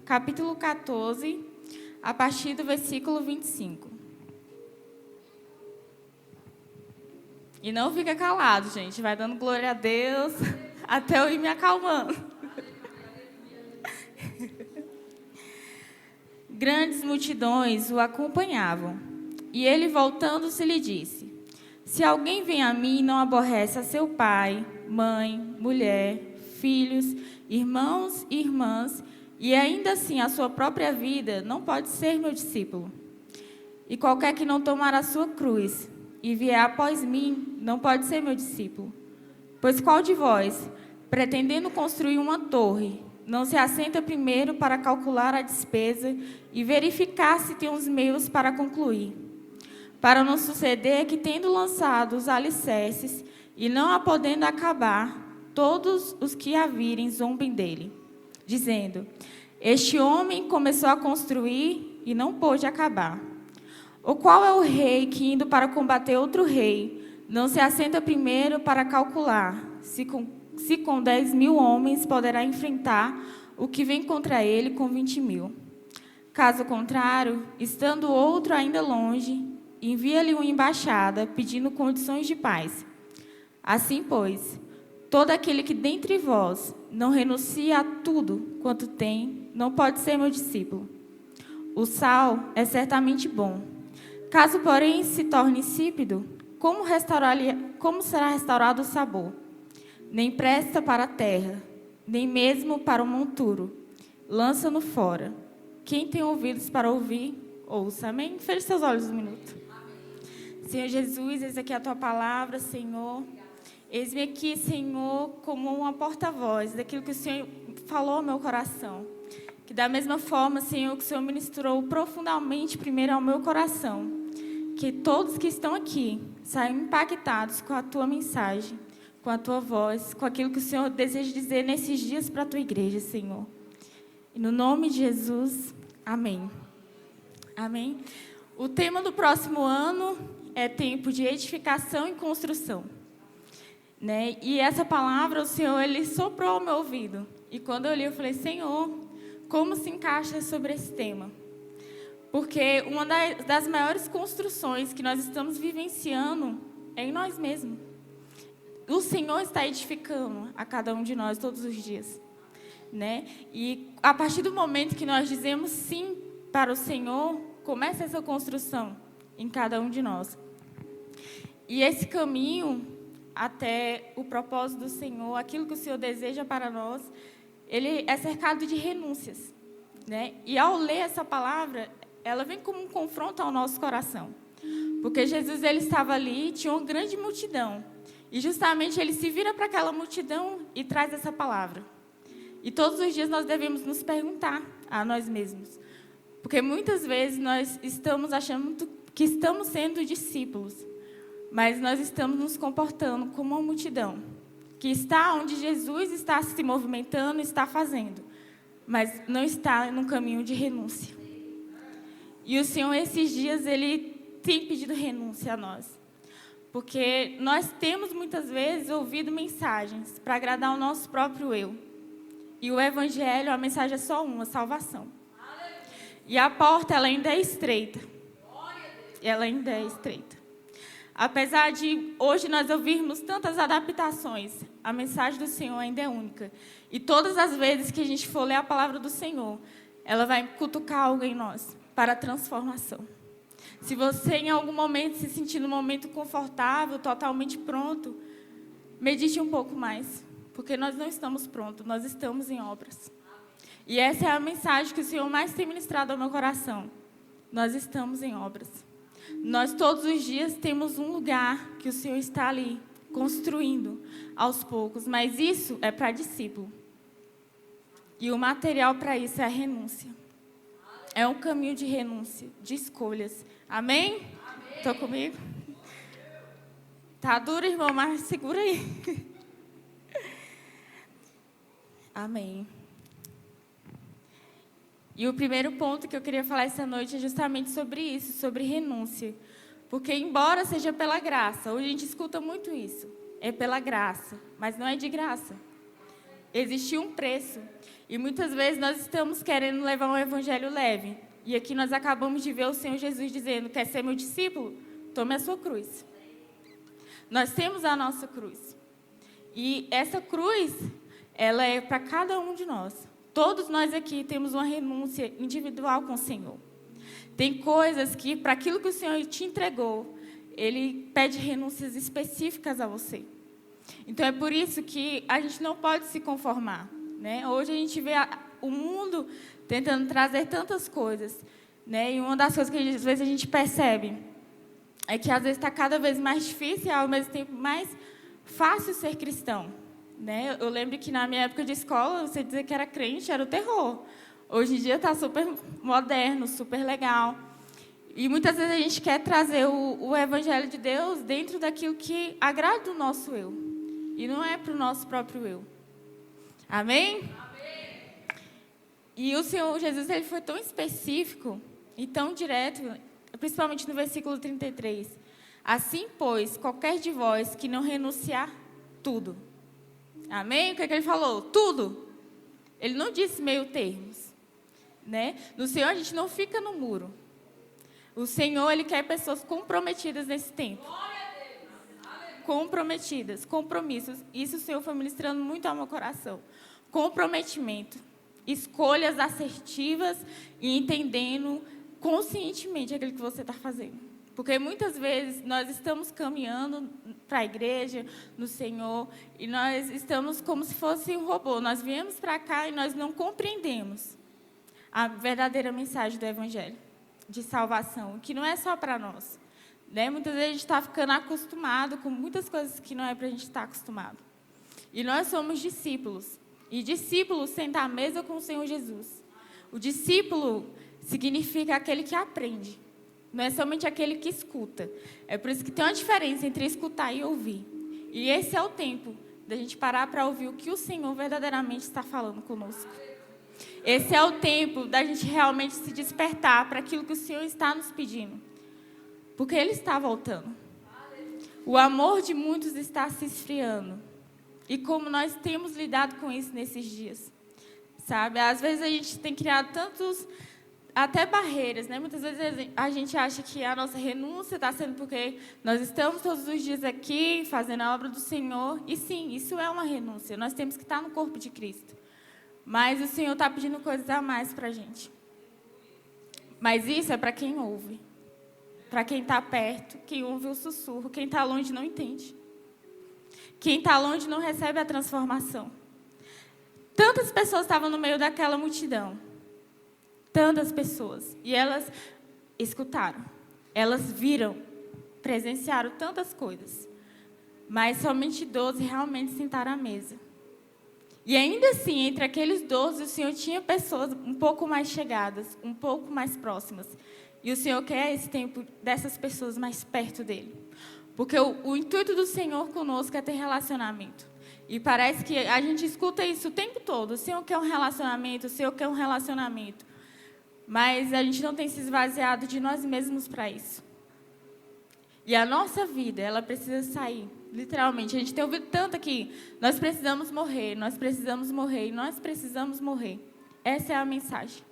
capítulo 14, a partir do versículo 25. E não fica calado, gente. Vai dando glória a Deus até eu ir me acalmando. Grandes multidões o acompanhavam. E ele, voltando-se, lhe disse: Se alguém vem a mim e não aborrece a seu pai, mãe, mulher, filhos, irmãos e irmãs, e ainda assim a sua própria vida, não pode ser meu discípulo. E qualquer que não tomar a sua cruz e vier após mim, não pode ser meu discípulo. Pois qual de vós, pretendendo construir uma torre, não se assenta primeiro para calcular a despesa e verificar se tem os meios para concluir? Para não suceder que, tendo lançado os alicerces e não a podendo acabar, todos os que a virem zombem dele, dizendo: Este homem começou a construir e não pôde acabar. Ou qual é o rei que, indo para combater outro rei, não se assenta primeiro para calcular se com 10.000 homens poderá enfrentar o que vem contra ele com 20.000? Caso contrário, estando outro ainda longe, envia-lhe uma embaixada pedindo condições de paz. Assim, pois, todo aquele que dentre vós não renuncia a tudo quanto tem, não pode ser meu discípulo. O sal é certamente bom. Caso, porém, se torne insípido, como será restaurado o sabor? Nem presta para a terra, nem mesmo para o monturo. Lança-no fora. Quem tem ouvidos para ouvir, ouça. Amém? Feche seus olhos um minuto. Senhor Jesus, eis aqui a tua palavra, Senhor. Eis-me aqui, Senhor, como uma porta-voz daquilo que o Senhor falou ao meu coração. Que da mesma forma, Senhor, que o Senhor ministrou profundamente primeiro ao meu coração. Que todos que estão aqui saiam impactados com a tua mensagem, com a tua voz, com aquilo que o Senhor deseja dizer nesses dias para a tua igreja, Senhor. E no nome de Jesus, amém. Amém. O tema do próximo ano é tempo de edificação e construção. Né? E essa palavra, o Senhor, Ele soprou ao meu ouvido. E quando eu li, eu falei: Senhor, como se encaixa sobre esse tema? Porque uma das maiores construções que nós estamos vivenciando é em nós mesmos. O Senhor está edificando a cada um de nós todos os dias. Né? E a partir do momento que nós dizemos sim para o Senhor, começa essa construção em cada um de nós. E esse caminho até o propósito do Senhor, aquilo que o Senhor deseja para nós, ele é cercado de renúncias. Né? E ao ler essa palavra, ela vem como um confronto ao nosso coração. Porque Jesus, ele estava ali, tinha uma grande multidão. E justamente ele se vira para aquela multidão e traz essa palavra. E todos os dias nós devemos nos perguntar a nós mesmos. Porque muitas vezes nós estamos achando que estamos sendo discípulos, mas nós estamos nos comportando como uma multidão, que está onde Jesus está se movimentando, está fazendo, mas não está num caminho de renúncia. E o Senhor, esses dias, Ele tem pedido renúncia a nós. Porque nós temos, muitas vezes, ouvido mensagens para agradar o nosso próprio eu. E o Evangelho, a mensagem é só uma: salvação. E a porta, ela ainda é estreita. Ela ainda é estreita. Apesar de hoje nós ouvirmos tantas adaptações, a mensagem do Senhor ainda é única. E todas as vezes que a gente for ler a palavra do Senhor, ela vai cutucar algo em nós para a transformação. Se você em algum momento se sentir num momento confortável, totalmente pronto, medite um pouco mais, porque nós não estamos prontos, nós estamos em obras. E essa é a mensagem que o Senhor mais tem ministrado ao meu coração. Nós estamos em obras. Nós todos os dias temos um lugar que o Senhor está ali, construindo aos poucos. Mas isso é para discípulo. E o material para isso é a renúncia. É um caminho de renúncia, de escolhas. Amém? Estão comigo? Tá duro, irmão, mas segura aí. Amém. E o primeiro ponto que eu queria falar essa noite é justamente sobre isso, sobre renúncia. Porque, embora seja pela graça, hoje a gente escuta muito isso, é pela graça, mas não é de graça. existia um preço. E muitas vezes nós estamos querendo levar um evangelho leve. E aqui nós acabamos de ver o Senhor Jesus dizendo: quer ser meu discípulo? Tome a sua cruz. Nós temos a nossa cruz. E essa cruz, ela é para cada um de nós. Todos nós aqui temos uma renúncia individual com o Senhor. Tem coisas que, para aquilo que o Senhor te entregou, Ele pede renúncias específicas a você. Então, é por isso que a gente não pode se conformar, né? Hoje a gente vê o mundo tentando trazer tantas coisas, né? E uma das coisas que às vezes a gente percebe é que às vezes está cada vez mais difícil e ao mesmo tempo mais fácil ser cristão, né? Eu lembro que na minha época de escola, você dizer que era crente era o terror. Hoje em dia está super moderno, super legal. E muitas vezes a gente quer trazer o Evangelho de Deus dentro daquilo que agrada o nosso eu. E não é para o nosso próprio eu. Amém? Amém. E o Senhor Jesus, Ele foi tão específico e tão direto, principalmente no versículo 33. Assim, pois, qualquer de vós que não renunciar tudo. Amém? O que é que Ele falou? Tudo. Ele não disse meio termos, né? No Senhor a gente não fica no muro. O Senhor, Ele quer pessoas comprometidas nesse tempo. Comprometidas, compromissos. Isso o Senhor foi ministrando muito ao meu coração. Comprometimento. Escolhas assertivas e entendendo conscientemente aquilo que você está fazendo. Porque muitas vezes nós estamos caminhando para a igreja, no Senhor, e nós estamos como se fosse um robô. Nós viemos para cá e nós não compreendemos a verdadeira mensagem do Evangelho de salvação, que não é só para nós, né? Muitas vezes a gente está ficando acostumado com muitas coisas que não é para a gente estar acostumado. E nós somos discípulos. E discípulo senta à mesa com o Senhor Jesus. O discípulo significa aquele que aprende. Não é somente aquele que escuta. É por isso que tem uma diferença entre escutar e ouvir. E esse é o tempo da gente parar para ouvir o que o Senhor verdadeiramente está falando conosco. Esse é o tempo da gente realmente se despertar para aquilo que o Senhor está nos pedindo. Porque Ele está voltando. O amor de muitos está se esfriando. E como nós temos lidado com isso nesses dias. Sabe? Às vezes a gente tem criado tantos, até barreiras, né? Muitas vezes a gente acha que a nossa renúncia está sendo porque nós estamos todos os dias aqui fazendo a obra do Senhor. E sim, isso é uma renúncia. Nós temos que estar no corpo de Cristo. Mas o Senhor está pedindo coisas a mais para a gente. Mas isso é para quem ouve. Para quem está perto, quem ouve o sussurro. Quem está longe não entende. Quem está longe não recebe a transformação. Tantas pessoas estavam no meio daquela multidão. Tantas pessoas. E elas escutaram. Elas viram, presenciaram tantas coisas. Mas somente 12 realmente sentaram à mesa. E ainda assim, entre aqueles 12, o Senhor tinha pessoas um pouco mais chegadas, um pouco mais próximas. E o Senhor quer esse tempo dessas pessoas mais perto dEle. Porque o intuito do Senhor conosco é ter relacionamento. E parece que a gente escuta isso o tempo todo. O Senhor quer um relacionamento, o Senhor quer um relacionamento. Mas a gente não tem se esvaziado de nós mesmos para isso. E a nossa vida, ela precisa sair. Literalmente, a gente tem ouvido tanto aqui. Nós precisamos morrer, nós precisamos morrer, nós precisamos morrer. Essa é a mensagem.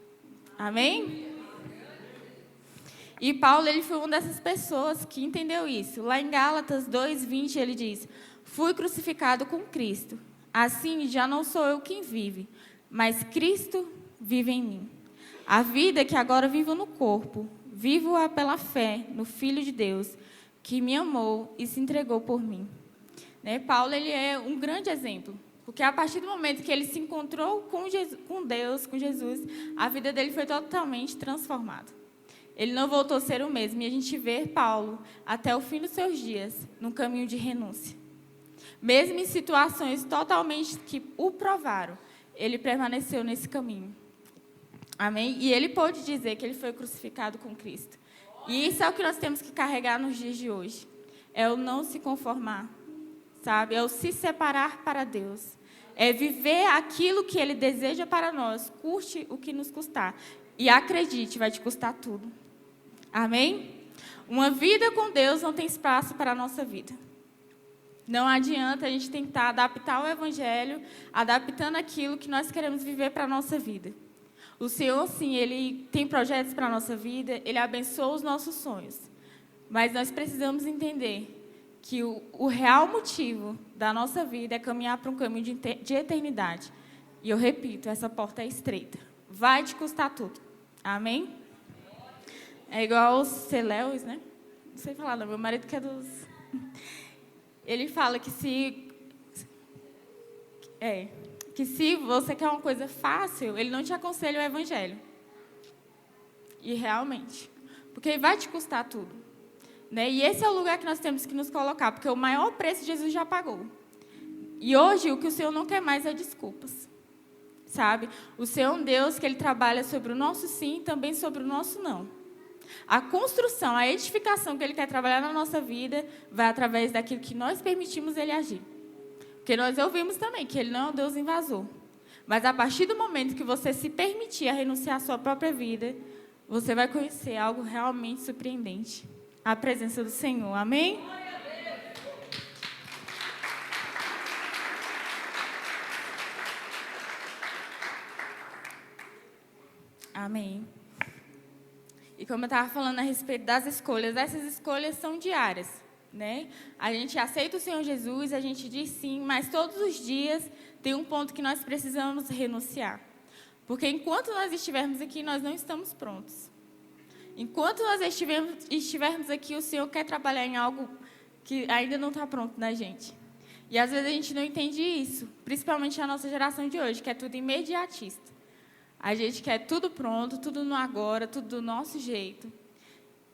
Amém? E Paulo, ele foi uma dessas pessoas que entendeu isso. Lá em Gálatas 2:20, ele diz: fui crucificado com Cristo. Assim, já não sou eu quem vive, mas Cristo vive em mim. A vida que agora vivo no corpo, vivo-a pela fé no Filho de Deus, que me amou e se entregou por mim. Né? Paulo, ele é um grande exemplo, porque a partir do momento que ele se encontrou com Deus, com Jesus, a vida dele foi totalmente transformada. Ele não voltou a ser o mesmo, e a gente vê Paulo, até o fim dos seus dias, num caminho de renúncia. Mesmo em situações totalmente que o provaram, ele permaneceu nesse caminho. Amém? E ele pôde dizer que ele foi crucificado com Cristo. E isso é o que nós temos que carregar nos dias de hoje. É o não se conformar, sabe? É o se separar para Deus. É viver aquilo que Ele deseja para nós, custe o que nos custar. E acredite, vai te custar tudo. Amém? Uma vida com Deus não tem espaço para a nossa vida. Não adianta a gente tentar adaptar o Evangelho, adaptando aquilo que nós queremos viver para a nossa vida. O Senhor, sim, Ele tem projetos para a nossa vida, Ele abençoa os nossos sonhos. Mas nós precisamos entender que o real motivo da nossa vida é caminhar para um caminho de eternidade. E eu repito, essa porta é estreita. Vai te custar tudo. Amém? É igual os Celéus, né? Não sei falar, não. Meu marido que é dos... Ele fala que se você quer uma coisa fácil, ele não te aconselha o Evangelho. E realmente. Porque vai te custar tudo. Né? E esse é o lugar que nós temos que nos colocar, porque o maior preço Jesus já pagou. E hoje o que o Senhor não quer mais é desculpas. Sabe? O Senhor é um Deus que Ele trabalha sobre o nosso sim e também sobre o nosso não. A construção, a edificação que Ele quer trabalhar na nossa vida vai através daquilo que nós permitimos Ele agir. Porque nós ouvimos também que Ele não é um Deus invasor. Mas a partir do momento que você se permitir a renunciar à sua própria vida, você vai conhecer algo realmente surpreendente. A presença do Senhor. Amém? Amém. E como eu estava falando a respeito das escolhas, essas escolhas são diárias, né? A gente aceita o Senhor Jesus, a gente diz sim, mas todos os dias tem um ponto que nós precisamos renunciar. Porque enquanto nós estivermos aqui, nós não estamos prontos. Enquanto nós estivermos aqui, o Senhor quer trabalhar em algo que ainda não está pronto na gente. E às vezes a gente não entende isso, principalmente a nossa geração de hoje, que é tudo imediatista. A gente quer tudo pronto, tudo no agora, tudo do nosso jeito.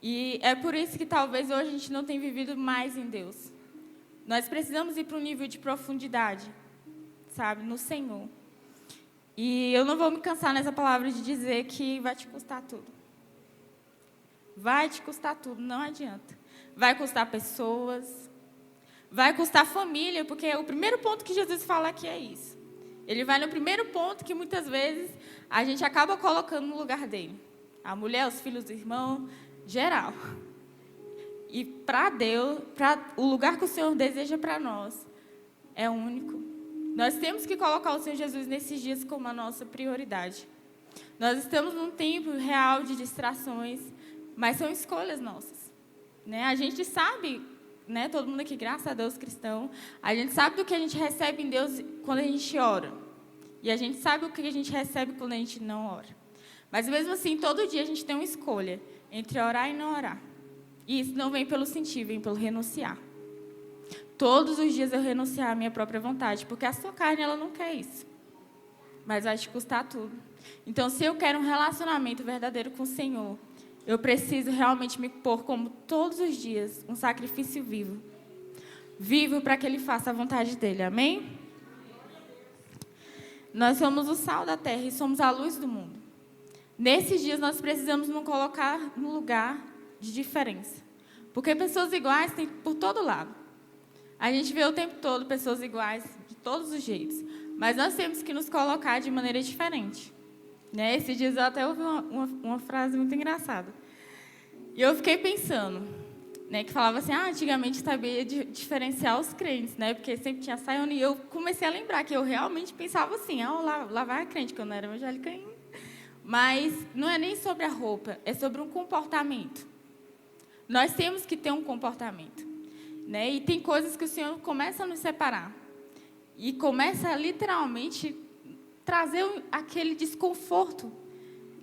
E é por isso que talvez hoje a gente não tenha vivido mais em Deus. Nós precisamos ir para um nível de profundidade, sabe, no Senhor. E eu não vou me cansar nessa palavra de dizer que vai te custar tudo. Vai te custar tudo, não adianta. Vai custar pessoas, vai custar família, porque o primeiro ponto que Jesus fala aqui é isso. Ele vai no primeiro ponto que muitas vezes a gente acaba colocando no lugar dele. A mulher, os filhos, o irmão, geral. E para Deus, o lugar que o Senhor deseja para nós é único. Nós temos que colocar o Senhor Jesus nesses dias como a nossa prioridade. Nós estamos num tempo real de distrações, mas são escolhas nossas. Né? A gente sabe, né, todo mundo aqui, graças a Deus, cristão, a gente sabe do que a gente recebe em Deus quando a gente ora. E a gente sabe o que a gente recebe quando a gente não ora. Mas mesmo assim, todo dia a gente tem uma escolha entre orar e não orar. E isso não vem pelo sentir, vem pelo renunciar. Todos os dias eu renunciar à minha própria vontade, porque a sua carne ela não quer isso. Mas vai te custar tudo. Então, se eu quero um relacionamento verdadeiro com o Senhor, eu preciso realmente me pôr como todos os dias um sacrifício vivo. Vivo para que Ele faça a vontade dEle. Amém? Nós somos o sal da terra e somos a luz do mundo. Nesses dias, nós precisamos nos colocar no lugar de diferença. Porque pessoas iguais tem por todo lado. A gente vê o tempo todo pessoas iguais, de todos os jeitos. Mas nós temos que nos colocar de maneira diferente. Né? Esses dias eu até ouvi uma frase muito engraçada. E eu fiquei pensando, né, que falava assim, antigamente sabia diferenciar os crentes, né, porque sempre tinha saindo, e eu comecei a lembrar que eu realmente pensava assim, lá vai a crente, que eu não era evangélica ainda. Mas não é nem sobre a roupa, é sobre um comportamento. Nós temos que ter um comportamento. Né, e tem coisas que o Senhor começa a nos separar. E começa a literalmente trazer aquele desconforto.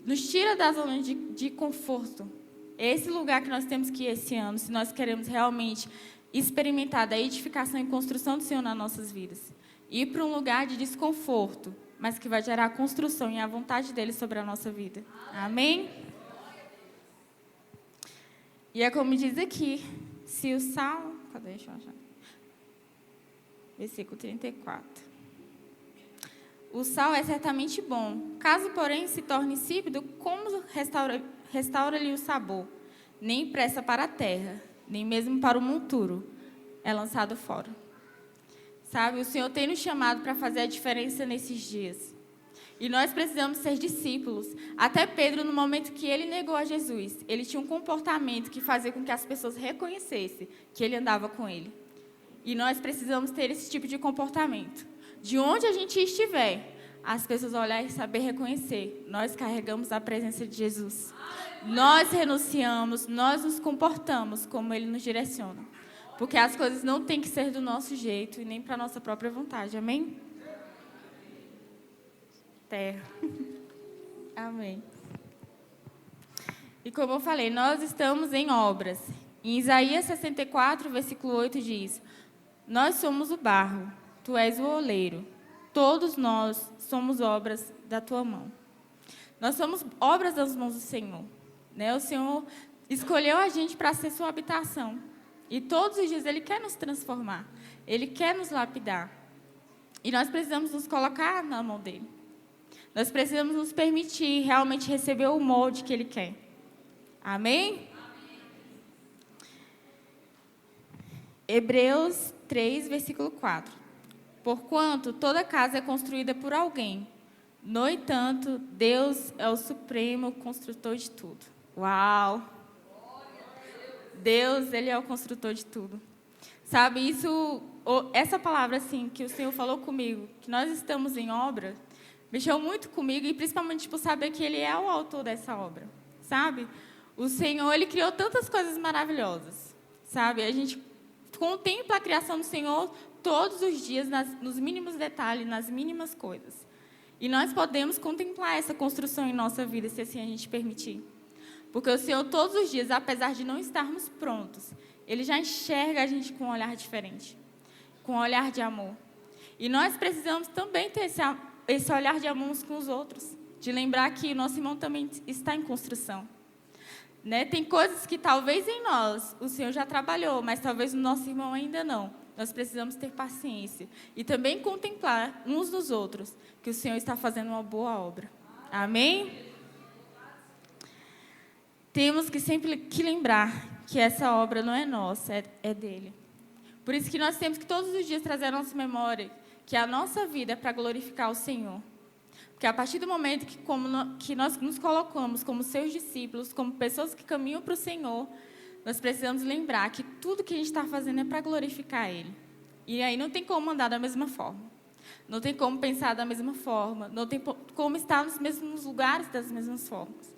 Nos tira da zona de conforto. É esse lugar que nós temos que ir esse ano, se nós queremos realmente experimentar da edificação e construção do Senhor nas nossas vidas. Ir para um lugar de desconforto, mas que vai gerar a construção e a vontade dEle sobre a nossa vida. Amém? E é como diz aqui, se o sal... Cadê? Deixa eu achar. Versículo 34. O sal é certamente bom. Caso, porém, se torne insípido, como restaura-lhe o sabor? Nem presta para a terra, nem mesmo para o monturo. É lançado fora. Sabe, o Senhor tem nos chamado para fazer a diferença nesses dias. E nós precisamos ser discípulos. Até Pedro, no momento que ele negou a Jesus, ele tinha um comportamento que fazia com que as pessoas reconhecessem que ele andava com ele. E nós precisamos ter esse tipo de comportamento. De onde a gente estiver, as pessoas olharem e saber reconhecer. Nós carregamos a presença de Jesus. Nós renunciamos, nós nos comportamos como Ele nos direciona. Porque as coisas não têm que ser do nosso jeito e nem para a nossa própria vontade. Amém? Terra. Amém. E como eu falei, nós estamos em obras. Em Isaías 64, versículo 8 diz: nós somos o barro, tu és o oleiro. Todos nós somos obras da tua mão. Nós somos obras das mãos do Senhor. Né? O Senhor escolheu a gente para ser sua habitação. E todos os dias Ele quer nos transformar. Ele quer nos lapidar. E nós precisamos nos colocar na mão dEle. Nós precisamos nos permitir realmente receber o molde que Ele quer. Amém? Hebreus 3, versículo 4. Porquanto toda casa é construída por alguém. No entanto, Deus é o supremo construtor de tudo. Uau! Deus, Ele é o construtor de tudo. Sabe, essa palavra assim, que o Senhor falou comigo, que nós estamos em obra, mexeu muito comigo, e principalmente por saber que Ele é o autor dessa obra. Sabe? O Senhor, Ele criou tantas coisas maravilhosas. Sabe? A gente contempla a criação do Senhor todos os dias, nos mínimos detalhes, nas mínimas coisas. E nós podemos contemplar essa construção em nossa vida, se assim a gente permitir. Porque o Senhor, todos os dias, apesar de não estarmos prontos, Ele já enxerga a gente com um olhar diferente, com um olhar de amor. E nós precisamos também ter esse olhar de amor uns com os outros, de lembrar que o nosso irmão também está em construção. Né? Tem coisas que talvez em nós o Senhor já trabalhou, mas talvez no nosso irmão ainda não. Nós precisamos ter paciência e também contemplar uns nos outros que o Senhor está fazendo uma boa obra. Amém? Temos que sempre que lembrar que essa obra não é nossa, é dele. Por isso que nós temos que todos os dias trazer à nossa memória que a nossa vida é para glorificar o Senhor. Porque a partir do momento que nós nos colocamos como seus discípulos, como pessoas que caminham para o Senhor, nós precisamos lembrar que tudo que a gente está fazendo é para glorificar Ele. E aí não tem como andar da mesma forma. Não tem como pensar da mesma forma. Não tem como estar nos mesmos lugares das mesmas formas.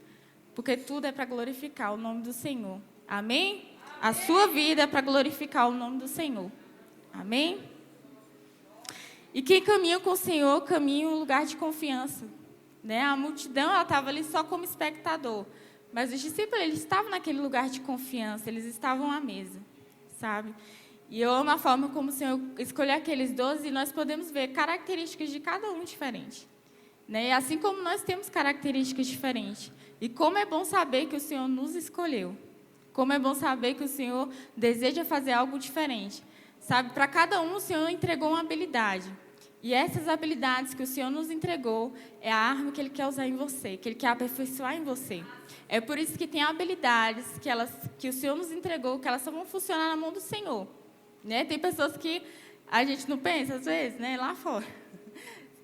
Porque tudo é para glorificar o nome do Senhor. Amém? A sua vida é para glorificar o nome do Senhor. Amém? E quem caminha com o Senhor, caminha em um lugar de confiança. Né? A multidão, ela estava ali só como espectador. Mas os discípulos, eles estavam naquele lugar de confiança. Eles estavam à mesa, sabe? E eu amo a forma como o Senhor escolheu aqueles 12 e nós podemos ver características de cada um diferente. Né? E assim como nós temos características diferentes. E como é bom saber que o Senhor nos escolheu. Como é bom saber que o Senhor deseja fazer algo diferente. Sabe, para cada um o Senhor entregou uma habilidade. E essas habilidades que o Senhor nos entregou é a arma que Ele quer usar em você, que Ele quer aperfeiçoar em você. É por isso que tem habilidades que o Senhor nos entregou, que elas só vão funcionar na mão do Senhor. Né? Tem pessoas que a gente não pensa, às vezes, né? Lá fora.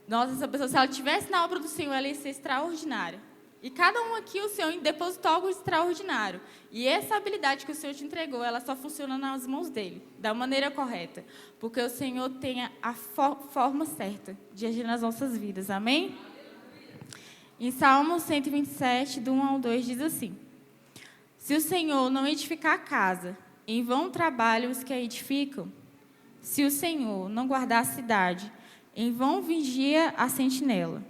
Nossa, essa pessoa, se ela estivesse na obra do Senhor, ela ia ser extraordinária. E cada um aqui, o Senhor depositou algo extraordinário. E essa habilidade que o Senhor te entregou, ela só funciona nas mãos dEle, da maneira correta. Porque o Senhor tem a forma certa de agir nas nossas vidas. Amém? Em Salmo 127, do 1 ao 2, diz assim: se o Senhor não edificar a casa, em vão trabalham os que a edificam. Se o Senhor não guardar a cidade, em vão vigia a sentinela.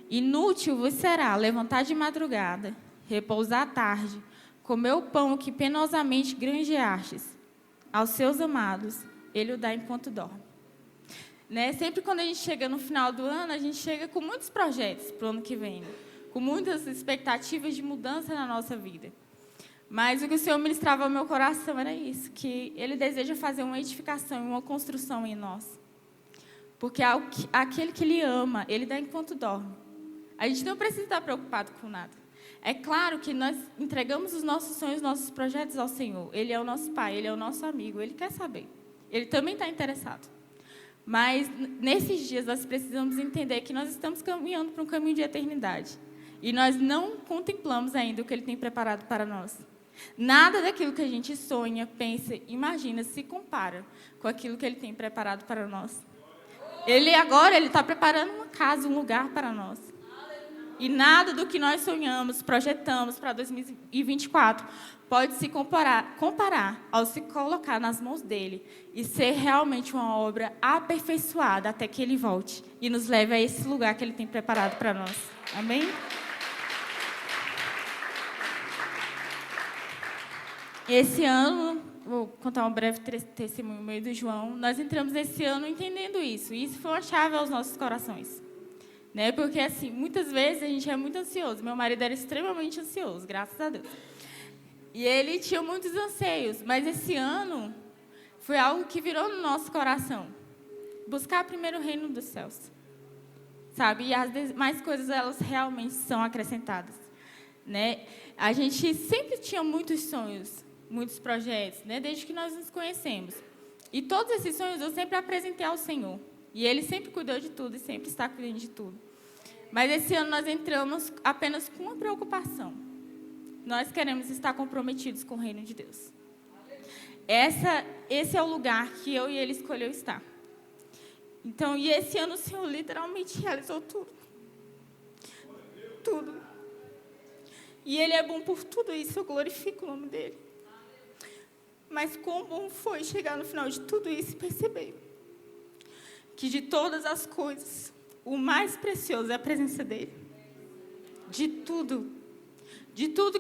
Inútil vos será levantar de madrugada, repousar à tarde, comer o pão que penosamente granjeastes. Aos seus amados, Ele o dá enquanto dorme. Né? Sempre quando a gente chega no final do ano, a gente chega com muitos projetos para o ano que vem, com muitas expectativas de mudança na nossa vida. Mas o que o Senhor ministrava ao meu coração era isso, que Ele deseja fazer uma edificação, uma construção em nós. Porque aquele que Ele ama, Ele dá enquanto dorme. A gente não precisa estar preocupado com nada. É claro que nós entregamos os nossos sonhos, os nossos projetos ao Senhor. Ele é o nosso Pai, Ele é o nosso amigo, Ele quer saber. Ele também está interessado. Mas, nesses dias, nós precisamos entender que nós estamos caminhando para um caminho de eternidade. E nós não contemplamos ainda o que Ele tem preparado para nós. Nada daquilo que a gente sonha, pensa, imagina, se compara com aquilo que Ele tem preparado para nós. Ele está preparando uma casa, um lugar para nós. E nada do que nós sonhamos, projetamos para 2024 pode se comparar ao se colocar nas mãos dele e ser realmente uma obra aperfeiçoada até que ele volte e nos leve a esse lugar que ele tem preparado para nós. Amém? Esse ano, vou contar um breve testemunho meu do João, nós entramos esse ano entendendo isso. E isso foi uma chave aos nossos corações. Né? Porque, assim, muitas vezes a gente é muito ansioso. Meu marido era extremamente ansioso, graças a Deus. E ele tinha muitos anseios. Mas esse ano foi algo que virou no nosso coração. Buscar primeiro o reino dos céus. Sabe? E as demais coisas, elas realmente são acrescentadas. Né? A gente sempre tinha muitos sonhos, muitos projetos, né? Desde que nós nos conhecemos. E todos esses sonhos eu sempre apresentei ao Senhor. E Ele sempre cuidou de tudo e sempre está cuidando de tudo. Mas esse ano nós entramos apenas com uma preocupação. Nós queremos estar comprometidos com o reino de Deus. Esse é o lugar que eu e ele escolheu estar. Então, e esse ano o Senhor literalmente realizou tudo. Tudo. E Ele é bom por tudo isso, eu glorifico o nome dEle. Mas quão bom foi chegar no final de tudo isso e perceber que de todas as coisas, o mais precioso é a presença dEle. De tudo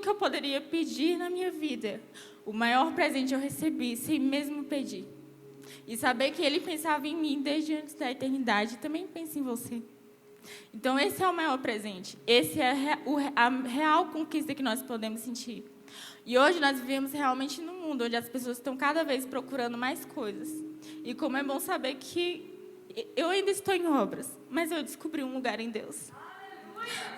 que eu poderia pedir na minha vida, o maior presente eu recebi, sem mesmo pedir. E saber que Ele pensava em mim desde antes da eternidade, também pensa em você. Então, esse é o maior presente. Esse é a real conquista que nós podemos sentir. E hoje nós vivemos realmente num mundo onde as pessoas estão cada vez procurando mais coisas. E como é bom saber que eu ainda estou em obras, mas eu descobri um lugar em Deus.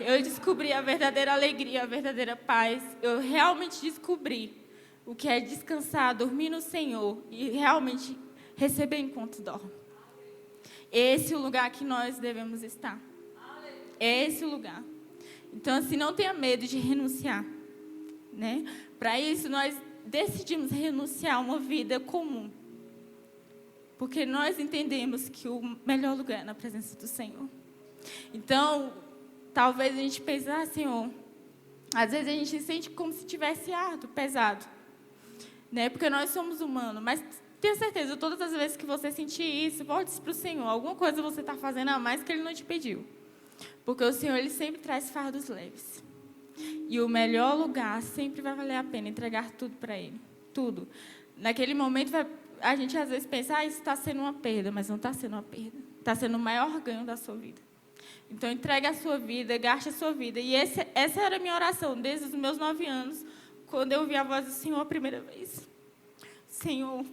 Eu descobri a verdadeira alegria, a verdadeira paz. Eu realmente descobri o que é descansar, dormir no Senhor e realmente receber enquanto dorme. Esse é o lugar que nós devemos estar. É esse o lugar. Então, assim, não tenha medo de renunciar. Né? Para isso, nós decidimos renunciar a uma vida comum. Porque nós entendemos que o melhor lugar é na presença do Senhor. Então, talvez a gente pense, Senhor, às vezes a gente se sente como se tivesse árduo, pesado. Né? Porque nós somos humanos. Mas tenha certeza, todas as vezes que você sentir isso, volte para o Senhor. Alguma coisa você está fazendo a mais que Ele não te pediu. Porque o Senhor, Ele sempre traz fardos leves. E o melhor lugar sempre vai valer a pena entregar tudo para Ele. Tudo. Naquele momento, a gente às vezes pensa, isso está sendo uma perda, mas não está sendo uma perda. Está sendo o maior ganho da sua vida. Então, entregue a sua vida, gaste a sua vida. E essa era a minha oração, desde os meus 9 anos, quando eu ouvi a voz do Senhor a primeira vez. Senhor,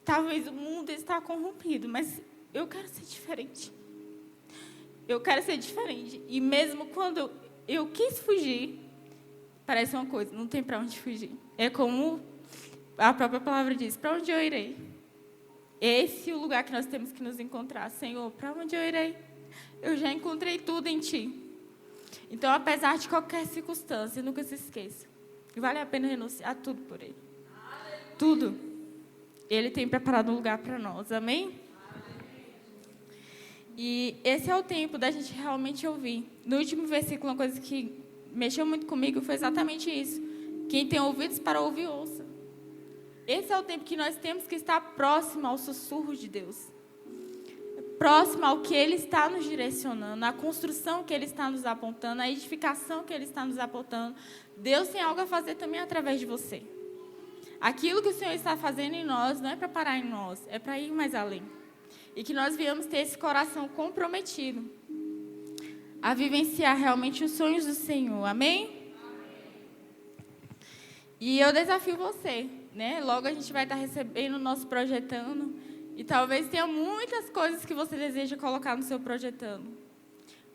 talvez o mundo está corrompido, mas eu quero ser diferente. Eu quero ser diferente. E mesmo quando eu quis fugir, parece uma coisa, não tem para onde fugir. É como a própria palavra diz, para onde eu irei? Esse é o lugar que nós temos que nos encontrar. Senhor, para onde eu irei? Eu já encontrei tudo em Ti. Então, apesar de qualquer circunstância, nunca se esqueça. Vale a pena renunciar a tudo por Ele. Tudo. Ele tem preparado um lugar para nós. Amém? E esse é o tempo da gente realmente ouvir. No último versículo, uma coisa que mexeu muito comigo foi exatamente isso. Quem tem ouvidos para ouvir, ouça. Esse é o tempo que nós temos que estar próximo ao sussurro de Deus. Próximo ao que Ele está nos direcionando, à construção que Ele está nos apontando, à edificação que Ele está nos apontando. Deus tem algo a fazer também através de você. Aquilo que o Senhor está fazendo em nós não é para parar em nós, é para ir mais além. E que nós viemos ter esse coração comprometido a vivenciar realmente os sonhos do Senhor. Amém? E eu desafio você, né? Logo a gente vai estar recebendo o nosso projetando. E talvez tenha muitas coisas que você deseja colocar no seu projetando.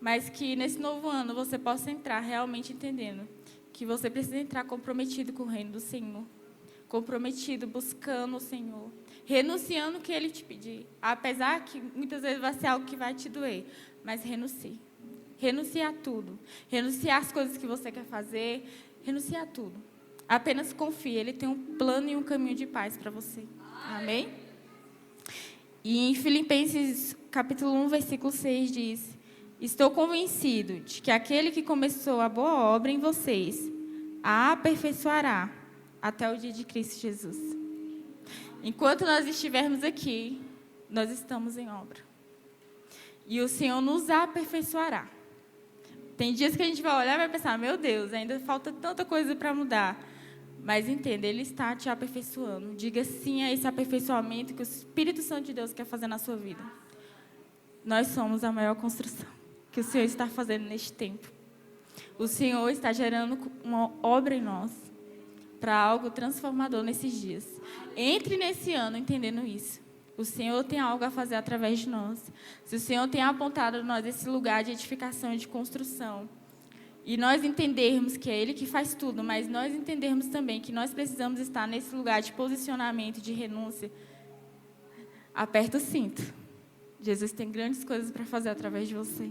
Mas que nesse novo ano você possa entrar realmente entendendo que você precisa entrar comprometido com o reino do Senhor. Comprometido, buscando o Senhor. Renunciando o que Ele te pedir. Apesar que muitas vezes vai ser algo que vai te doer. Mas renuncie. Renuncie a tudo. Renuncie às coisas que você quer fazer. Renuncie a tudo. Apenas confie, Ele tem um plano e um caminho de paz para você. Amém? E em Filipenses capítulo 1, versículo 6 diz: estou convencido de que aquele que começou a boa obra em vocês a aperfeiçoará até o dia de Cristo Jesus. Enquanto nós estivermos aqui, nós estamos em obra. E o Senhor nos aperfeiçoará. Tem dias que a gente vai olhar e vai pensar, meu Deus, ainda falta tanta coisa para mudar. Mas entenda, Ele está te aperfeiçoando. Diga sim a esse aperfeiçoamento que o Espírito Santo de Deus quer fazer na sua vida. Nós somos a maior construção que o Senhor está fazendo neste tempo. O Senhor está gerando uma obra em nós para algo transformador nesses dias. Entre nesse ano entendendo isso. O Senhor tem algo a fazer através de nós. Se o Senhor tem apontado a nós esse lugar de edificação e de construção, e nós entendermos que é Ele que faz tudo, mas nós entendermos também que nós precisamos estar nesse lugar de posicionamento, de renúncia, aperta o cinto. Jesus tem grandes coisas para fazer através de você.